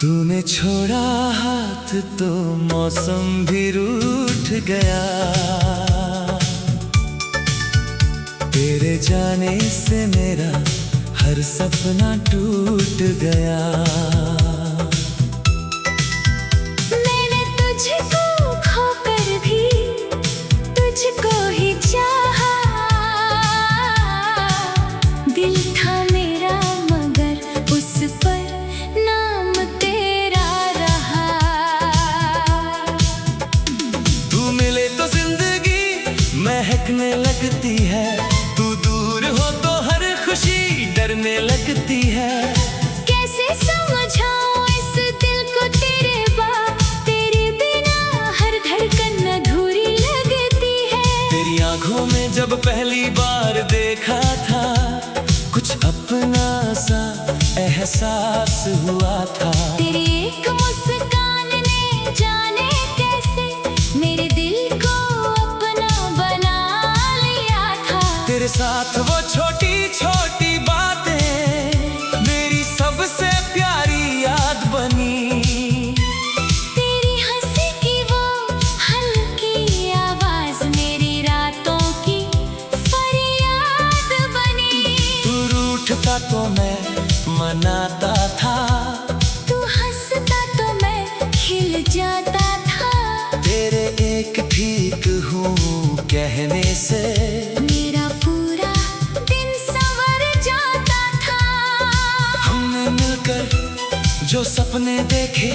तूने छोड़ा हाथ तो मौसम भी रूठ गया। तेरे जाने से मेरा हर सपना टूट गया। मैंने तुझको खोकर भी तुझको ही चाहा। दिल था मेरा मगर उस पर नाम तेरा रहा। तू मिले तो जिंदगी महकने लगती है, तू दूर हो तो हर खुशी डरने लगती है। कैसे समझाऊं इस दिल को तेरे बात, तेरे बिना हर धड़कन अधूरी लगती है। तेरी आंखों में जब पहली बार देखा था, कुछ अपना सा एहसास हुआ था। तेरी एक मुस्कान ने जाने कैसे मेरे दिल को अपना बना लिया था। तेरे साथ वो छोटी छोटी बातें मेरी सबसे प्यारी याद बनी। तेरी हंसी की वो हल्की आवाज मेरी रातों की फरियाद बनी। तू रूठता तो मैं मनाता था, तू हंसता तो मैं खिल जाता था। तेरे एक ठीक हूँ कहने से मेरा पूरा दिन संवर जाता था। हमने मिलकर जो सपने देखे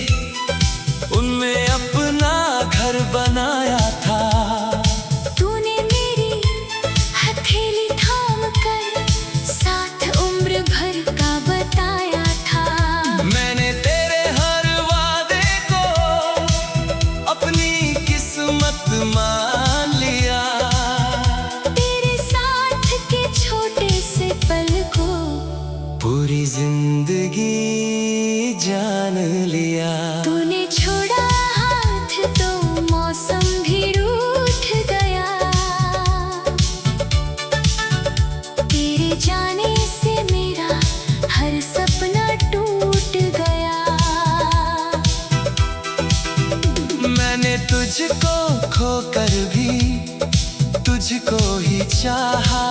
उनमें अपना घर बनाया था। तूने मेरी हथेली थाम कर साथ उम्र भर का बताया था। मैंने तेरे हर वादे को अपनी किस्मत मान लिया। तेरे साथ के छोटे से पल को पूरी जिंदगी जान लिया। तूने छोड़ा हाथ तो मौसम भी रूठ गया। तेरे जाने से मेरा हर सपना टूट गया। मैंने तुझको खोकर भी तुझको ही चाहा।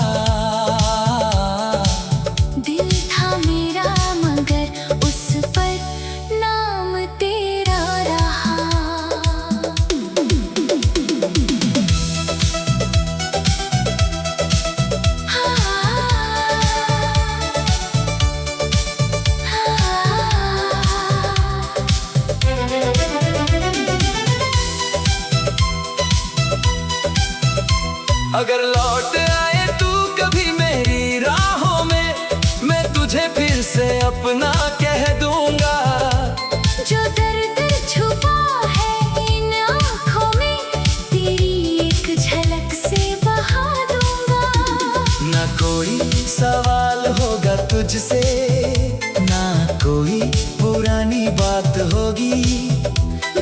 दिल था मेरा मगर उस पर नाम तेरा रहा। अगर लौट आए तू कभी मेरी राहों में, मैं तुझे फिर से अपना कह दूंगा। जो दर्द छुपा है इन आँखों में, तेरी एक झलक से बहा दूंगा। ना कोई सवाल होगा तुझसे, ना कोई पुरानी बात होगी।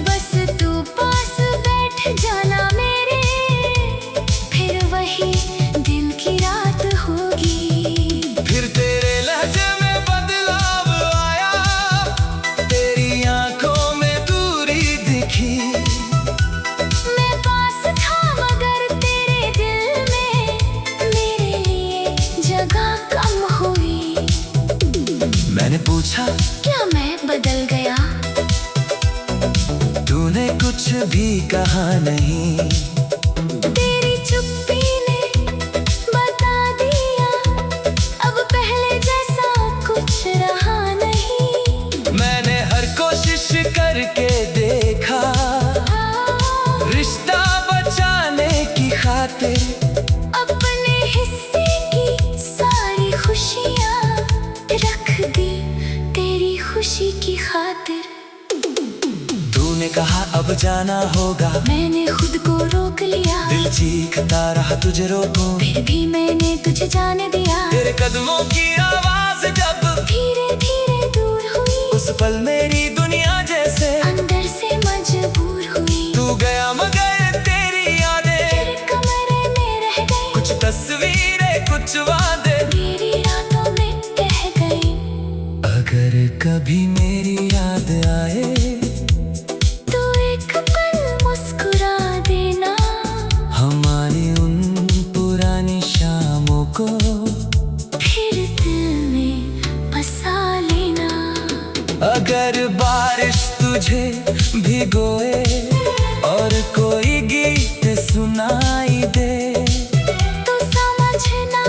बस तू पास बैठ जाना मेरे, फिर वही दिल की रात होगी। फिर तेरे लहजे में बदलाव आया, तेरी आंखों में दूरी दिखी। मैं पास था मगर तेरे दिल में मेरे लिए जगह कम हुई। मैंने पूछा क्या मैं बदल गया? तूने कुछ भी कहा नहीं। तेरी चुप्पी ने बता दिया, अब पहले जैसा कुछ रहा नहीं। मैंने हर कोशिश करके देखा, रिश्ता बचाने की खातिर। अपने हिस्से की सारी खुशियाँ रख दी तेरी खुशी की खातिर। तूने कहा अब जाना होगा, मैंने खुद को रोक लिया। दिल चीखता रहा तुझे रोकूं, फिर भी मैंने तुझे जाने दिया। तेरे कदमों की आवाज जब धीरे धीरे दूर हुई, उस पल मेरी दुनिया जैसे अंदर से मजबूर हुई। तू गया मगर तेरी यादें तेरे कमरे में रह गई, कुछ तस्वीरें कुछ वादे मेरी रातों में कह गई। अगर अगर कभी मेरी याद आए तो एक पल मुस्कुरा देना, हमारी उन पुरानी शामों को फिर दिल में बसा लेना। अगर बारिश तुझे भिगोए और कोई गीत सुनाई दे तो समझना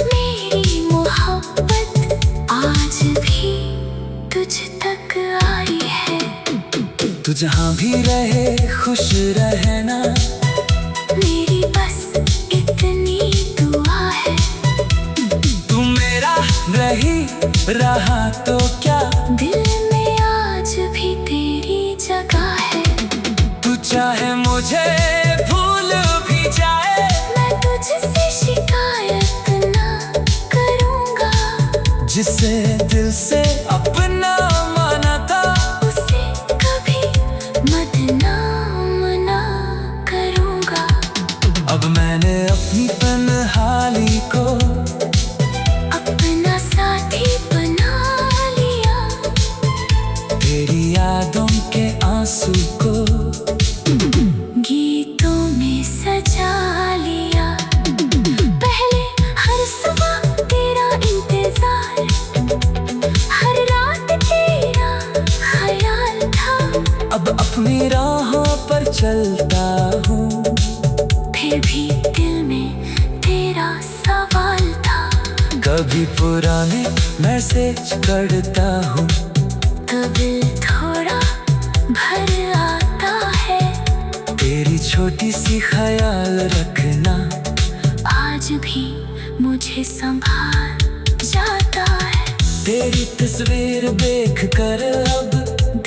मेरी मोहब्बत आज भी तुझ तक आई है। तू जहाँ भी रहे खुश रहना, मेरी बस इतनी दुआ है। तू मेरा रही रहा तो क्या, दिल में आज भी तेरी जगह है। तू चाहे मुझे भूल भी जाए, मैं तुझसे शिकायत ना करूँगा। जिसे दिल से अपना माना था उसे कभी बदनाम ना करूँगा। अब मैंने अपनी तन्हाई को अपना साथी बना लिया, तेरी यादों के आंसू को गीतों में सजा लिया। पहले हर सुबह तेरा इंतजार, हर रात तेरा ख्याल था। अब अपनी राहों पर चलता हूँ, फिर भी दिल में तेरा सवाल था। कभी पुराने मैसेज करता हूँ, तो दिल थोड़ा भर आता है। तेरी छोटी सी ख्याल रखना आज भी मुझे संभाल जाता है। तेरी तस्वीर देख कर अब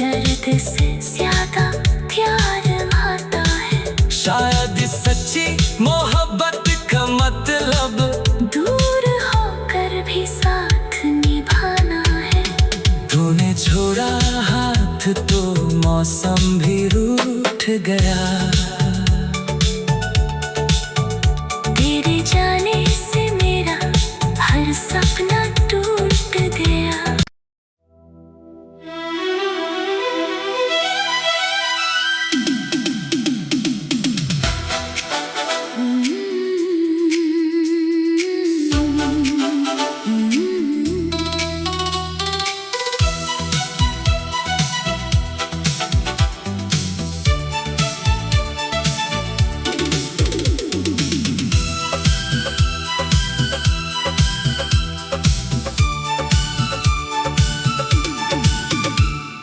दर्द से ज्यादा प्यार आता है। शायद इस सच्ची मोहब्बत का मतलब दूर होकर भी साथ निभाना है। तूने छोड़ा हाथ तो मौसम भी रूठ गया, तेरे जाने से मेरा हर सपना टूट गया।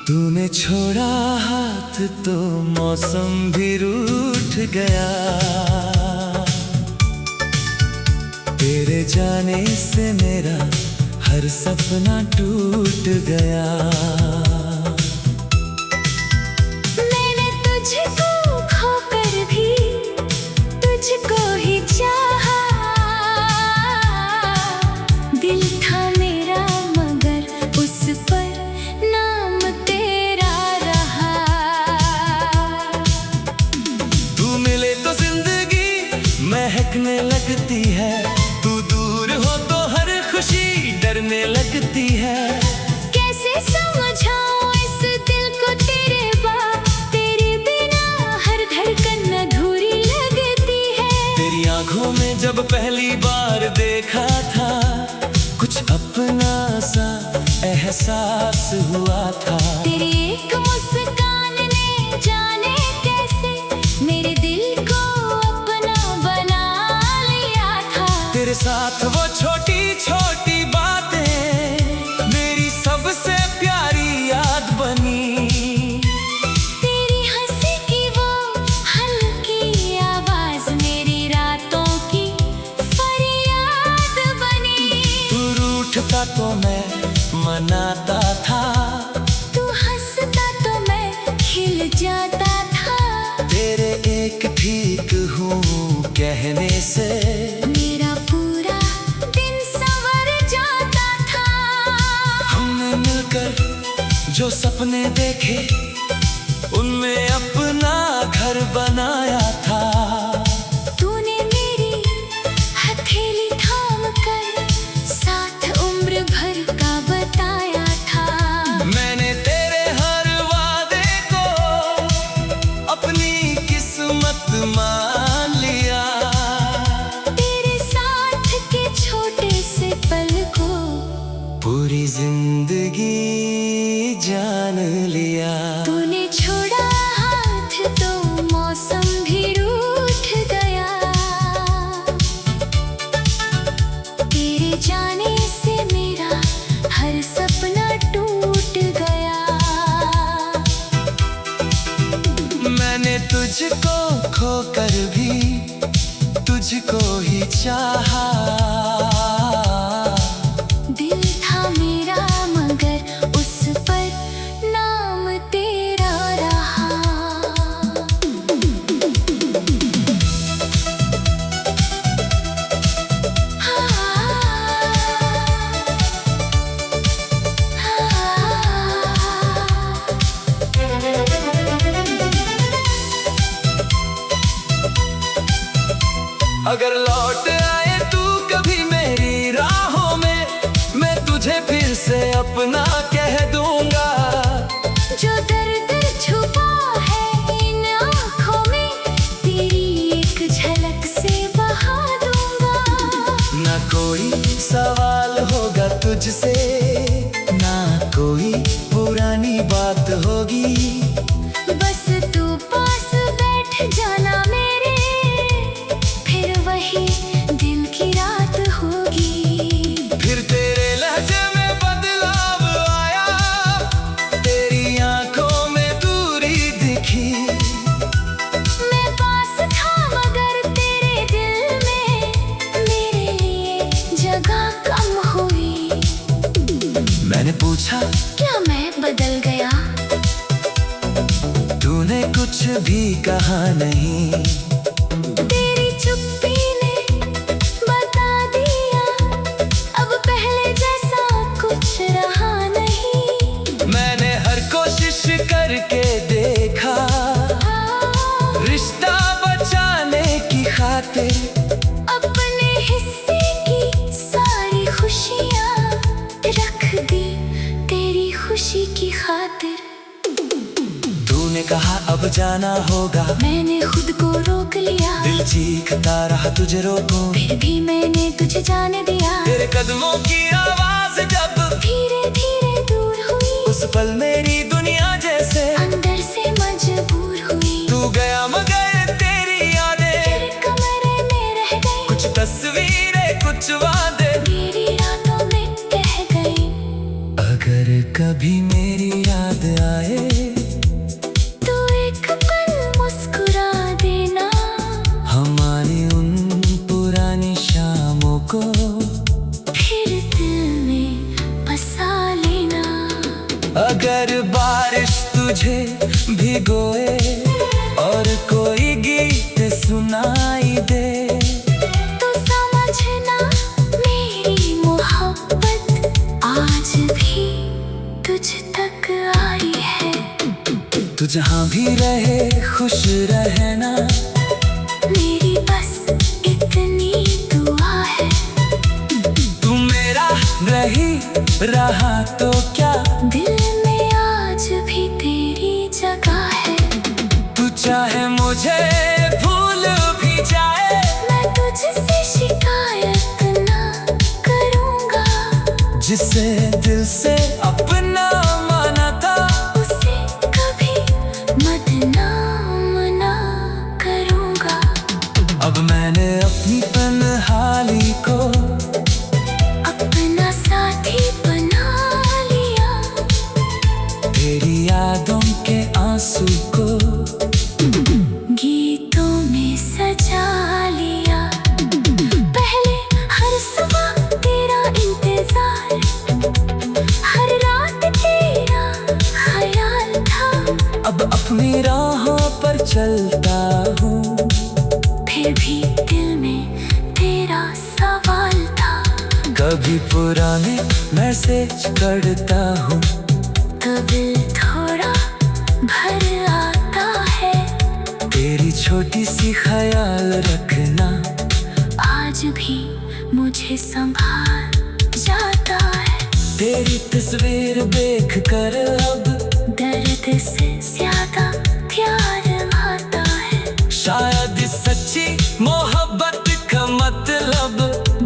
तूने छोड़ा हाथ तो मौसम भी रूठ गया, तेरे जाने से मेरा हर सपना टूट गया। मैंने तुझको खोकर भी तुझको ही चाहा, दिल था मेरा मगर उस पर नाम तेरा रहा। तू मिले तो जिंदगी महकने लगती है, तू दूर हो तो हर खुशी डरने लगती है। कैसे समझाऊं इस दिल को तेरे बात, तेरे बिना हर धड़कन अधूरी लगती है। तेरी आंखों में जब पहली बार देखा था, कुछ अपना सा एहसास हुआ था। तेरी एक मुस्कान ने जाने कैसे मेरे दिल को अपना बना लिया था। तेरे साथ वो छोटी छोटी बातें मेरी सबसे प्यारी याद बनी। तेरी हंसी की वो हल्की आवाज मेरी रातों की फरियाद बनी। तू रूठता तो मैं मनाता था, तू हंसता तो मैं खिल जाता था। तेरे एक ठीक हूँ कहने से मेरा पूरा दिन संवर जाता था। हमने मिलकर जो सपने देखे उनमें अपना घर बनाया था। तूने मेरी हथेली थाम कर साथ उम्र भर का बताया था। जान लिया। तूने छोड़ा हाथ तो मौसम भी रूठ गया। तेरे जाने से मेरा हर सपना टूट गया। मैंने तुझको खोकर भी तुझको ही चाहा। दिल था मेरा मगर उस पर नाम तेरा रहा। अगर लौट आए तू कभी मेरी राहों में, मैं तुझे फिर से अपना कह दूंगा। जो दर्द छुपा है इन आँखों में, तेरी एक झलक से बहा दूंगा। ना कोई सवाल होगा तुझसे, ना कोई पुरानी बात होगी। बस तू पास बैठ जाना मेरे, फिर वही दिल की रात होगी। फिर तेरे लहजे में बदलाव आया, तेरी आंखों में दूरी दिखी। मैं पास था मगर तेरे दिल में मेरे लिए जगह कम हुई। मैंने पूछा क्या मैं बदल गया? तूने कुछ भी कहा नहीं। तेरी चुप्पी ने बता दिया, अब पहले जैसा कुछ रहा नहीं। मैंने हर कोशिश करके देखा, रिश्ता बचाने की खातिर। अपने हिस्से की सारी खुशियाँ रख दी तेरी खुशी की खातिर। तूने कहा अब जाना होगा, मैंने खुद को रोक लिया। दिल चीखता रहा तुझे रोकूं, फिर भी मैंने तुझे जाने दिया। तेरे कदमों की आवाज जब धीरे धीरे दूर हुई, उस पल मेरी दुनिया जैसे अंदर से मजबूर हुई। तू गया मगर तेरी यादें तेरे कमरे में रह गई, कुछ तस्वीरें कुछ वादे मेरी रातों में कह गई। अगर कभी मेरी याद आए तू एक पल मुस्कुरा देना, हमारी उन पुरानी शामों को फिर दिल में बसा लेना। अगर बारिश तुझे भिगोए और कोई गीत सुनाई दे, तो समझना मेरी मोहब्बत आज भी तुझ तक आई है। तू जहाँ भी रहे खुश रहना, मेरी बस इतनी दुआ है। तू मेरा रही रहा तो क्या, दिल में आज भी तेरी जगह है। तू चाहे मुझे भूल भी जाए, मैं तुझसे शिकायत ना करूँगा। जिसे दिल से अपना माना था, उसे कभी बदनाम ना करूँगा। अब मैंने अपनी तन्हाई को अपना साथी बना लिया, तेरी यादों के आंसू को गीतों में सजा लिया। पहले हर सुबह तेरा इंतजार, हर रात तेरा ख्याल था। अब अपनी राहों पर चलता हूँ, फिर भी दिल में तेरा सवाल था। कभी पुराने मैसेज करता हूँ, तो दिल थोड़ा भर आता है। तेरी छोटी सी ख्याल रखना आज भी मुझे संभाल जाता है। तेरी तस्वीर देख कर अब दर्द से ज्यादा प्यार आता है। शायद सच्ची मोहब्बत का मतलब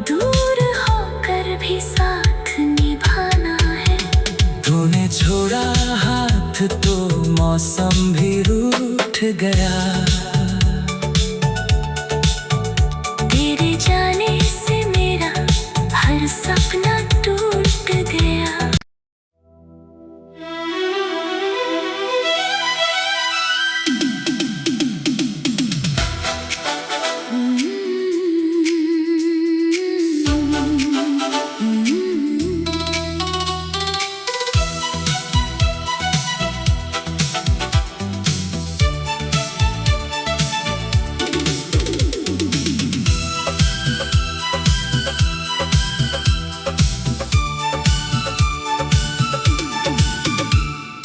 दूर होकर भी साथ निभाना है। तूने छोड़ा हाथ तो मौसम भी रूठ गया। तेरे जाने से मेरा हर सपना टूट गया।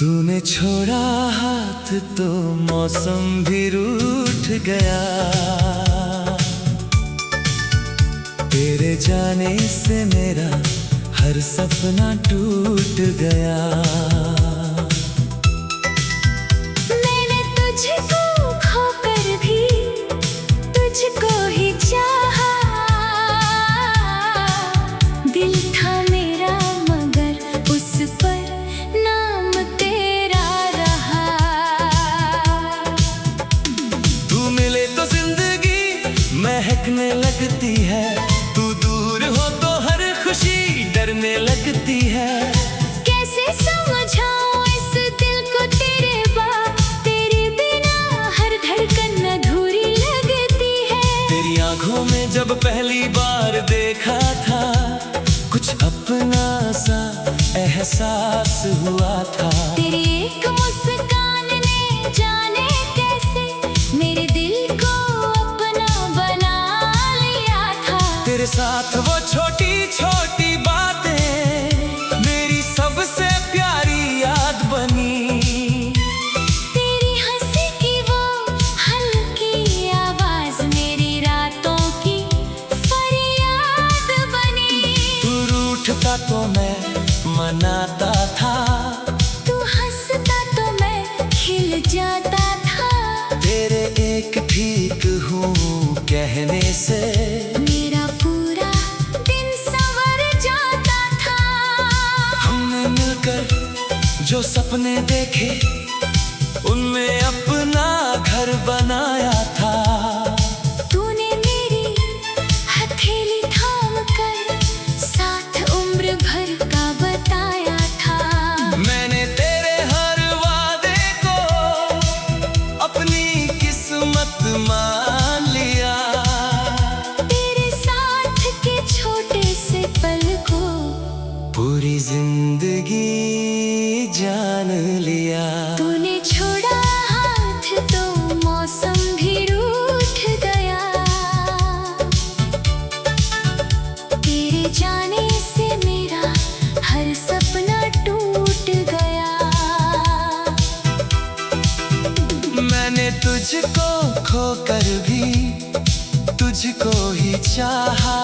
तूने छोड़ा हाथ तो मौसम भी रूठ गया। तेरे जाने से मेरा हर सपना टूट गया। मैंने तुझको खोकर भी तुझको ही चाहा। दिल था मेरा मगर उस पर नाम तेरा रहा। तू मिले तो जिंदगी महकने लगती है। तू दूर हो तो हर खुशी डरने लगती है। कैसे समझाऊं इस दिल को तेरे बात, तेरे बिना हर धड़कन अधूरी लगती है। तेरी आंखों में जब पहली बार देखा था, कुछ अपना सा एहसास हुआ था। तेरी एक मुस्कान ने जाने कैसे मेरे दिल को अपना बना लिया था। तेरे साथ वो छोटी छोटी बातें मेरी सबसे प्यारी याद बनी। तेरी हंसी की वो हल्की आवाज मेरी रातों की फरियाद बनी। तू रूठता तो मैं मनाता था, तू हंसता तो मैं खिल जाता था। तेरे एक ठीक हूँ कहने से मेरा पूरा दिन संवर जाता था। हमने मिलकर जो सपने देखे उनमें अपना घर बनाया था। तूने मेरी हथेली थाम कर साथ उम्र भर का बताया था। मैंने तेरे हर वादे को अपनी किस्मत मान लिया। तेरे साथ के छोटे से पल को पूरी जिंदगी जान लिया। तूने छोड़ा हाथ तो मौसम भी रूठ गया। तेरे जाने से मेरा हर सपना टूट गया। मैंने तुझको खोकर भी तुझको ही चाहा।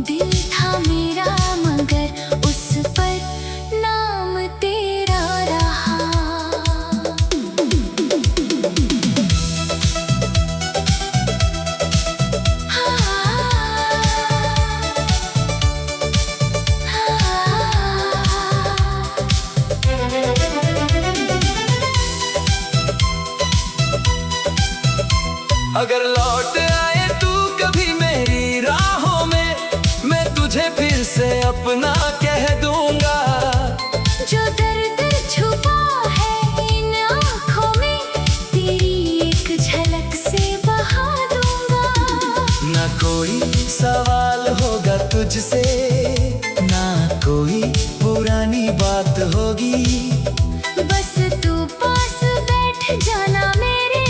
दिल था मेरा मगर उस पर नाम तेरा रहा। अगर लौट आए तू कभी मेरी राहों में, मैं तुझे फिर से अपना कह दूंगा। जो दर्द छुपा है इन आँखों में, तेरी एक झलक से बहा दूंगा। ना कोई सवाल होगा तुझसे, ना कोई पुरानी बात होगी। बस तू पास बैठ जाना मेरे,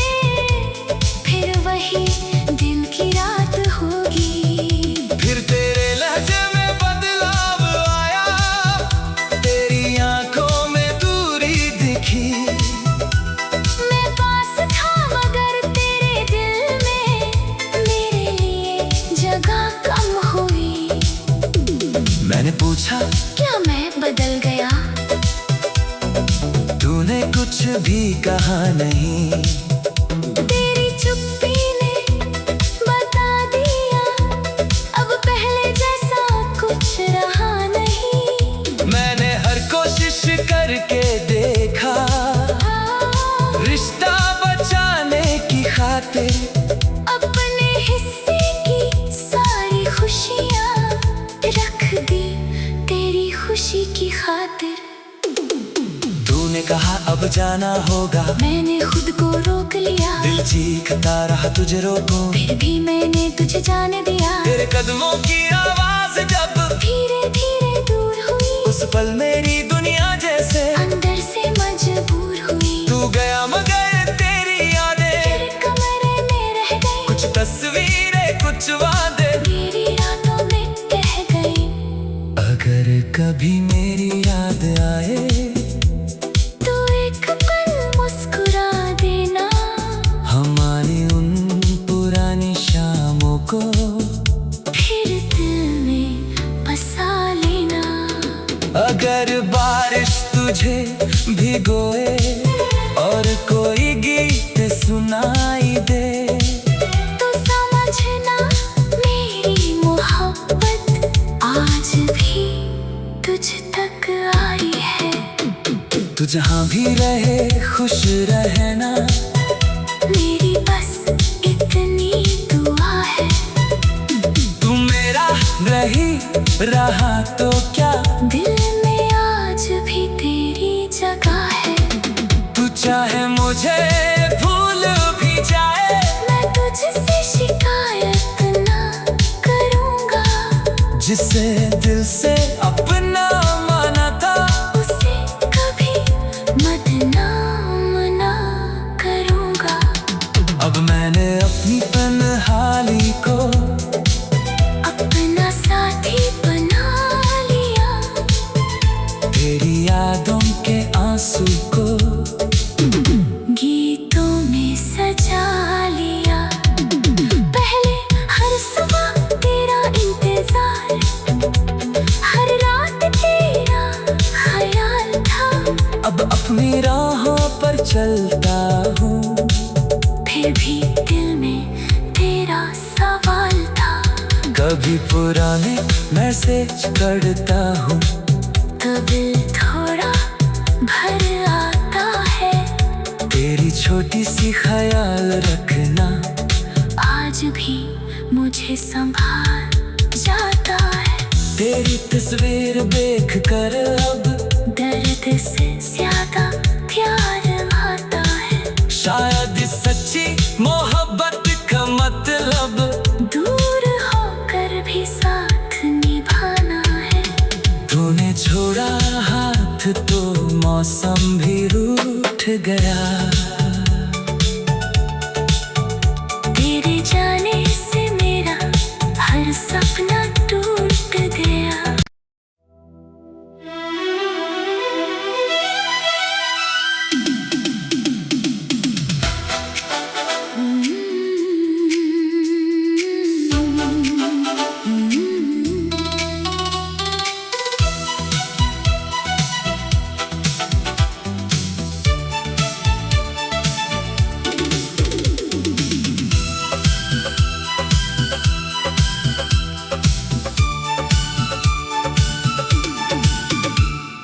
फिर वही दिल की रात होगी। फिर तेरे लहजे में बदलाव आया, तेरी आंखों में दूरी दिखी। मैं पास था मगर तेरे दिल में मेरे लिए जगह कम हुई। मैंने पूछा क्या मैं बदल गया? तूने कुछ भी कहा नहीं। तेरी चुप्पी ने बता दिया, अब पहले जैसा कुछ रहा नहीं। मैं करके देखा, रिश्ता बचाने की खातिर अपने हिस्से की सारी खुशियाँ रख दी तेरी खुशी की खातिर। तूने कहा अब जाना होगा, मैंने खुद को रोक लिया, दिल चीखता रहा तुझे रोकूं, फिर भी मैंने तुझे जाने दिया। तेरे कदमों की आवाज जब धीरे धीरे दूर हुई, उस पल मेरी दुनिया जैसे अंदर से मजबूर हुई। तू गया मगर तेरी यादें तेरे कमरे में रह गई, कुछ तस्वीरें कुछ वादे मेरी रातों में कह गई। अगर कभी मेरी याद आए तू एक पल मुस्कुरा देना, हमारी उन पुरानी शामों को फिर दिल में बसा लेना। अगर बारिश तुझे भिगोए और कोई गीत सुनाई दे, तो समझना मेरी मोहब्बत आज भी तुझ तक आई है। तू जहाँ भी रहे खुश रहना, मेरी बस इतनी दुआ है। तू मेरा रही रहा तो क्या, दिल में आज भी तेरी जगह है। तू चाहे मुझे भूल भी जाए, मैं तुझसे शिकायत ना करूँगा, जिसे दिल से अपना माना था, उसे कभी बदनाम ना करूँगा। अब मैंने अपनी तन्हाई को अपना साथी बना लिया, तेरी यादों के आंसू को गीतों में सजा लिया। पहले हर सुबह तेरा इंतजार, हर रात तेरा ख्याल था, अब अपनी राहों पर चलता हूँ, फिर भी दिल में तेरा सवाल था। कभी पुराने मैसेज पढ़ता हूँ, तो दिल थोड़ा भर आता है। तेरी छोटी सी ख्याल रखना आज भी मुझे संभाल जाता है। तेरी तस्वीर देख कर अब दर्द से ज्यादा प्यार आता है। शायद सच्ची मोहब्बत का मतलब दूर होकर भी साथ निभाना है। तूने छोड़ा हाथ तो मौसम भी रूठ गया, तेरे जाने से मेरा हर सपना टूट गया।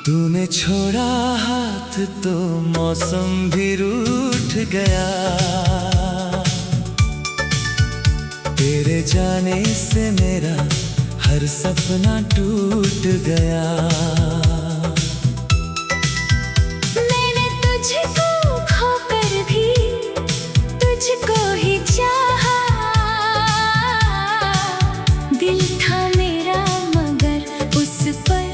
तूने छोड़ा हाथ तो मौसम भी रूठ गया, तेरे जाने से मेरा हर सपना टूट गया। मैंने तुझको खोकर भी तुझको ही चाहा, दिल था मेरा मगर उस पर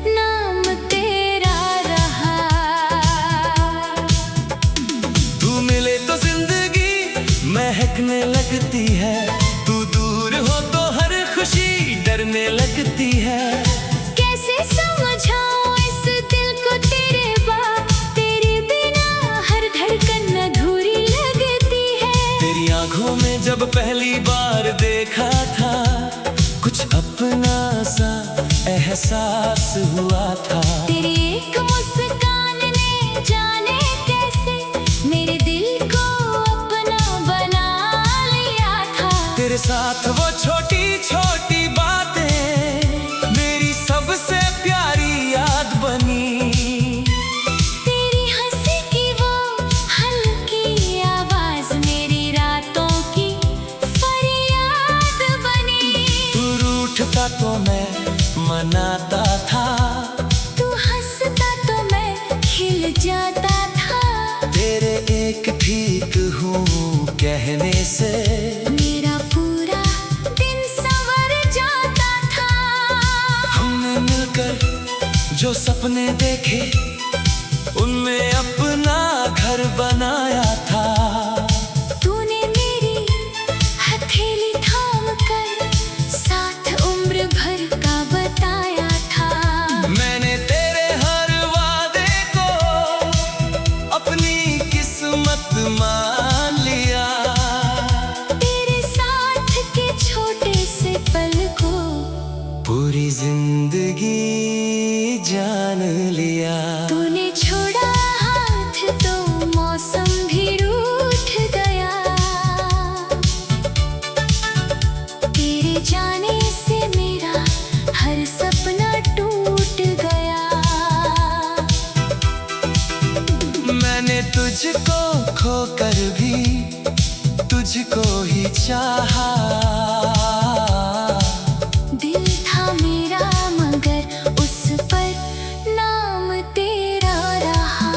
नाम तेरा रहा। तू मिले तो जिंदगी महकने लगती है, तू दूर हो तो हर खुशी डरने लगती है। कैसे समझाऊं इस दिल को तेरे बात, तेरे बिना हर धड़कन अधूरी लगती है। तेरी आंखों में जब पहली बार देखा था, कुछ अपना सा एहसास हुआ था। तेरी एक मुस्कान ने जाने कैसे मेरे दिल को अपना बना लिया था। तेरे साथ वो छोटी छोटी बातें मेरी सबसे प्यारी याद बनी। मिल जाता था। तेरे एक ठीक हूँ कहने से मेरा पूरा दिन संवर जाता था। हमने मिलकर जो सपने देखे उनमें अपना घर बनाया था। तूने मेरी हथेली थाम कर साथ उम्र भर का बताया था। मैंने तेरे हर वादे को अपनी किस्मत मान लिया। तेरे साथ के छोटे से पल को पूरी जिंदगी जान लिया। तूने छोड़ा हाथ तो मौसम भी रूठ गया। तेरे जाने से मेरा हर सपना टूट गया। मैंने तुझको खोकर भी तुझको ही चाहा। दिल था मेरा मगर उस पर नाम तेरा रहा।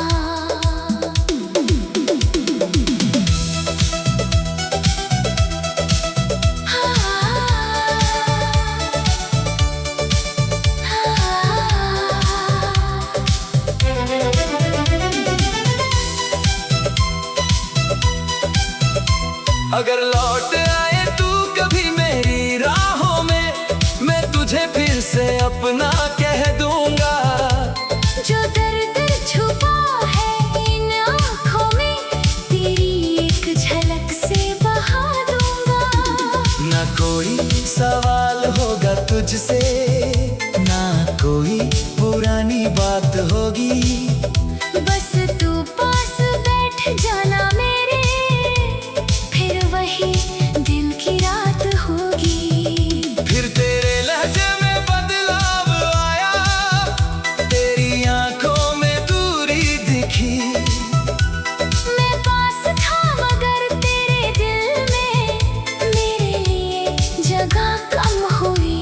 अगर लौट आए तू कभी मेरी राहों में, मैं तुझे फिर से अपना कह दूंगा। जो दर्द छुपा है इन आँखों में, तेरी एक झलक से बहा दूंगा। ना कोई सवाल होगा तुझसे, ना कोई पुरानी बात होगी। बस तू पास बैठ जाना मेरे, फिर वही दिल की रात होगी। फिर तेरे लहजे में बदलाव आया, तेरी आंखों में दूरी दिखी। मैं पास था मगर तेरे दिल में मेरे लिए जगह कम हुई।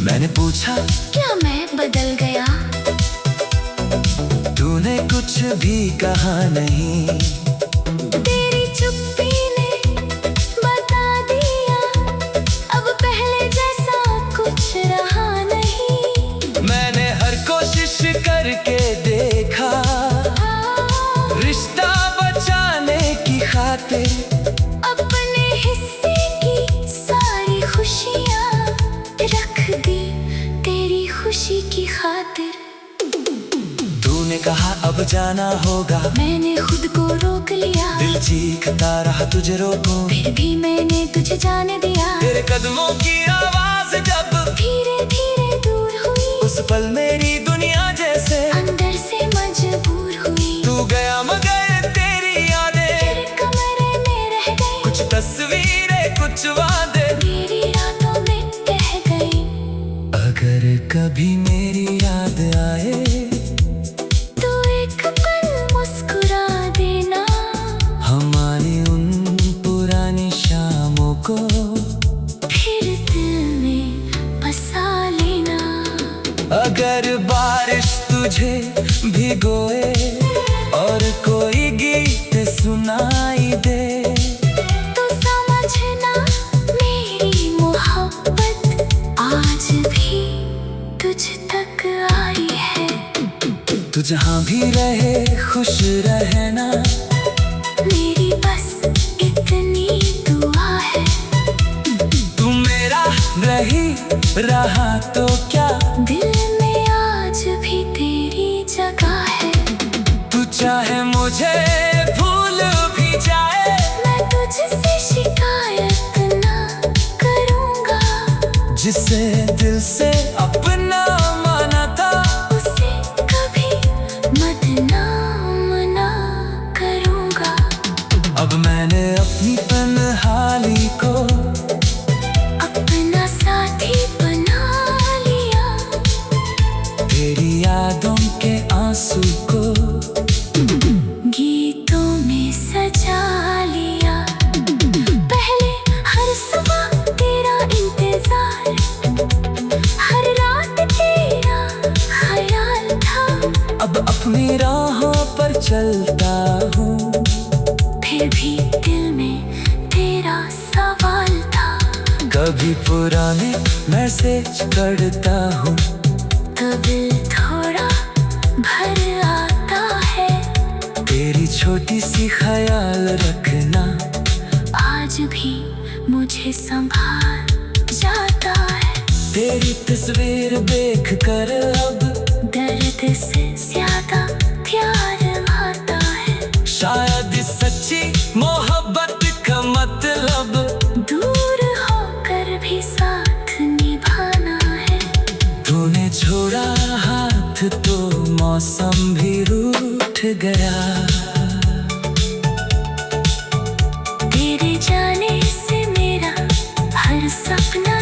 मैंने पूछा क्या मैं बदल गया? तूने कुछ भी कहा नहीं। तेरी चुप्पी ने बता दिया, अब पहले जैसा कुछ रहा नहीं। मैंने हर कोशिश करके देखा, रिश्ता बचाने की खातिर। अपने हिस्से की सारी खुशियाँ रख दी तेरी खुशी की खातिर। तूने कहा अब जाना होगा, मैंने खुद को रोक लिया। दिल चीखता रहा तुझे रोकूं, फिर भी मैंने तुझे जाने दिया। तेरे कदमों की आवाज जब धीरे धीरे दूर हुई, उस पल मेरी दुनिया जैसे अंदर से मजबूर हुई। तू गया मगर तेरी यादें फिर कमरे में रह गई, कुछ तस्वीरें कुछ वादे मेरी रातों में कह गई। अगर कभी मेरी याद आए तू एक पल मुस्कुरा देना, हमारी उन पुरानी शामों को फिर दिल में बसा लेना। अगर बारिश तुझे भिगोए और कोई गीत सुनाई दे, तो समझना मेरी मोहब्बत आज भी तुझ तक आई है। तू जहाँ भी रहे खुश रहना, मेरी बस इतनी दुआ है। तू मेरा रही रहा तो क्या, दिल में आज भी तेरी जगह है। तू चाहे मुझे भूल भी जाए, मैं तुझसे शिकायत ना करूँगा। जिसे दिल से अपना माना था, उसे कभी बदनाम ना करूँगा। अब मैंने अपनी तन्हाई को अपना साथी बना लिया, तेरी यादों के आंसू को गीतों में सजा लिया। पहले हर सुबह तेरा इंतजार, हर रात तेरा ख्याल था। अब अपनी राहों पर चलता हूँ। फिर भी दिल में तेरा सवाल था। कभी पुराने मैसेज पढ़ता हूँ, कभी थोड़ा भर आता है। तेरी छोटी सी ख्याल रखना आज भी मुझे संभाल जाता है। तेरी तस्वीर देख कर अब दर्द से ज्यादा प्यार आता है। शायद सच्ची मोहब्बत का मतलब दूर होकर भी साथ निभाना है। तूने छोड़ा हाथ तो मौसम भी रूठ गया। तेरे जाने से मेरा हर सपना